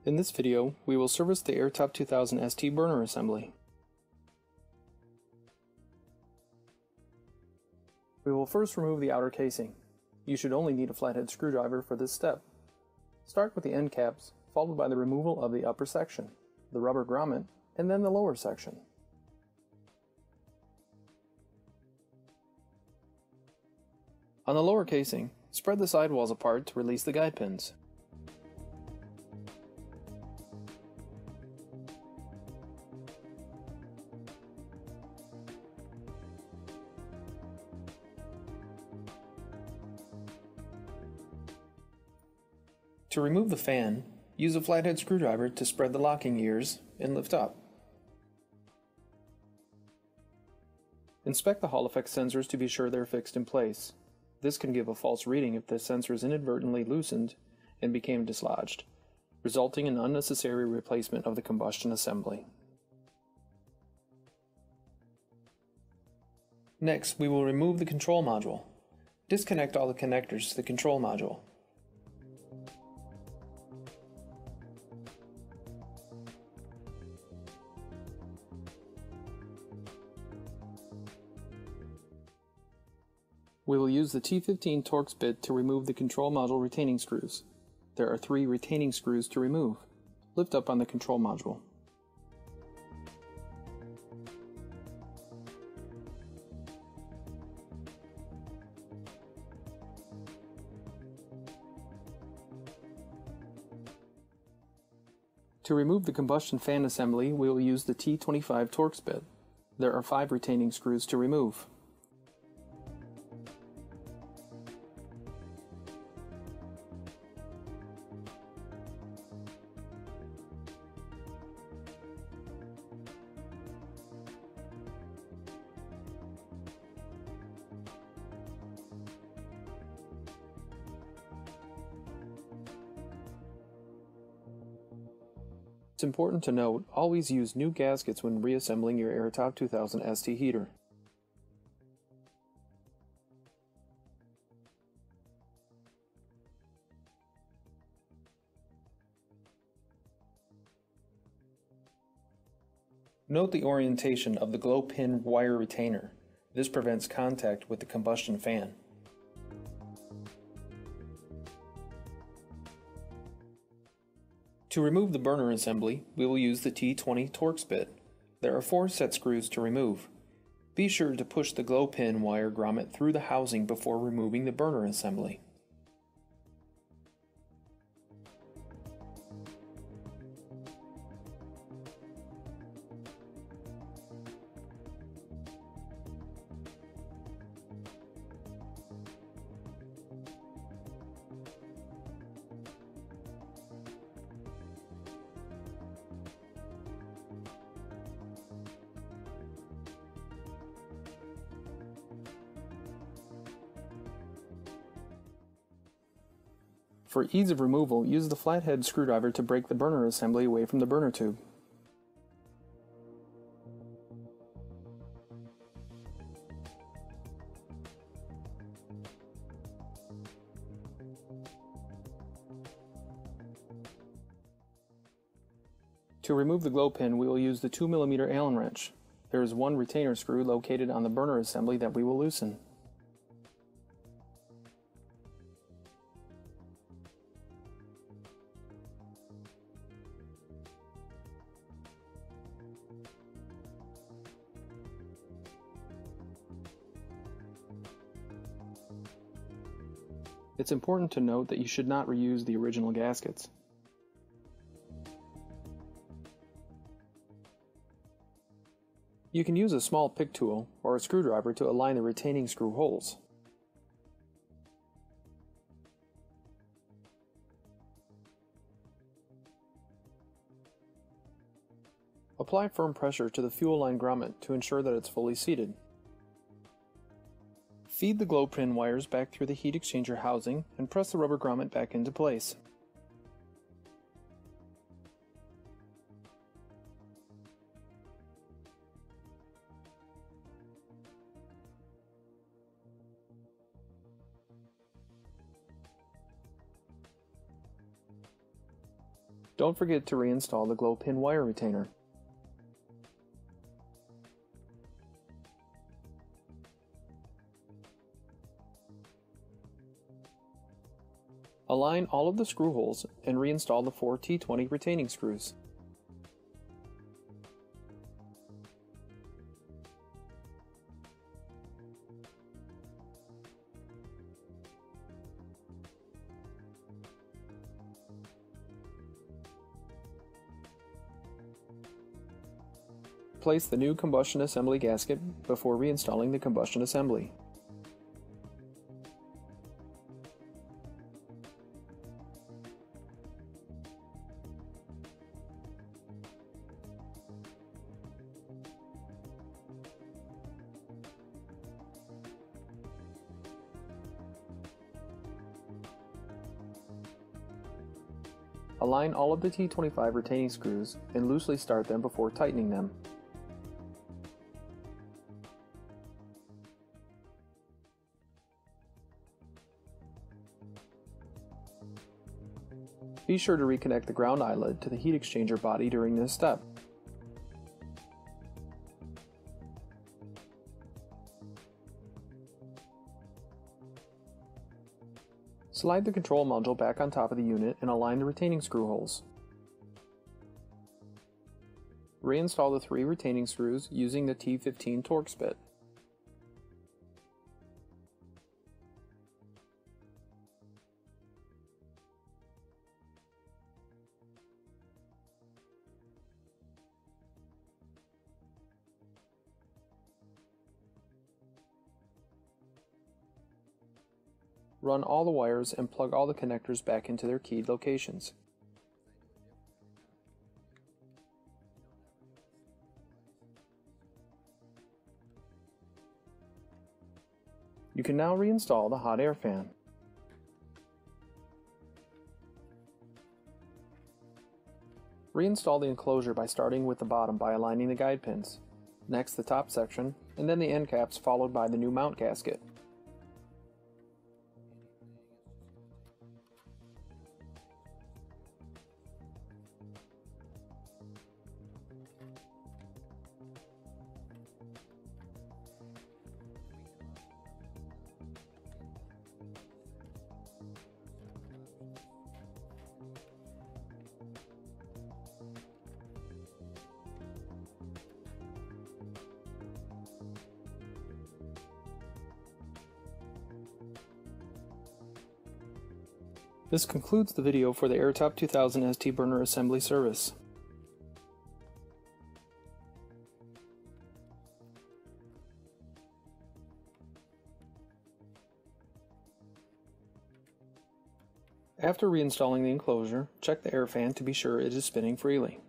In this video, we will service the Air Top 2000 ST burner assembly. We will first remove the outer casing. You should only need a flathead screwdriver for this step. Start with the end caps, followed by the removal of the upper section, the rubber grommet, and then the lower section. On the lower casing, spread the sidewalls apart to release the guide pins. To remove the fan, use a flathead screwdriver to spread the locking gears and lift up. Inspect the Hall effect sensors to be sure they're fixed in place. This can give a false reading if the sensors inadvertently loosened and became dislodged, resulting in unnecessary replacement of the combustion assembly. Next, we will remove the control module. Disconnect all the connectors to the control module. We will use the T15 Torx bit to remove the control module retaining screws. There are 3 retaining screws to remove. Lift up on the control module. To remove the combustion fan assembly, we will use the T25 Torx bit. There are 5 retaining screws to remove. It's important to note, always use new gaskets when reassembling your Air Top 2000 ST heater. Note the orientation of the glow pin wire retainer. This prevents contact with the combustion fan. To remove the burner assembly, we will use the T20 Torx bit. There are 4 set screws to remove. Be sure to push the glow pin wire grommet through the housing before removing the burner assembly. For ease of removal, use the flathead screwdriver to break the burner assembly away from the burner tube. To remove the glow pin, we will use the 2mm Allen wrench. There is 1 retainer screw located on the burner assembly that we will loosen. It's important to note that you should not reuse the original gaskets. You can use a small pick tool or a screwdriver to align the retaining screw holes. Apply firm pressure to the fuel line grommet to ensure that it's fully seated. Feed the glow pin wires back through the heat exchanger housing and press the rubber grommet back into place. Don't forget to reinstall the glow pin wire retainer. Align all of the screw holes and reinstall the 4 T20 retaining screws. Place the new combustion assembly gasket before reinstalling the combustion assembly. Align all of the T25 retaining screws and loosely start them before tightening them. Be sure to reconnect the ground eyelet to the heat exchanger body during this step. Slide the control module back on top of the unit and align the retaining screw holes. Reinstall the 3 retaining screws using the T15 Torx bit. Run all the wires and plug all the connectors back into their keyed locations. You can now reinstall the hot air fan. Reinstall the enclosure by starting with the bottom by aligning the guide pins. Next the top section, and then the end caps, followed by the new mount gasket. This concludes the video for the Air Top 2000 ST burner assembly service. After reinstalling the enclosure, check the air fan to be sure it is spinning freely.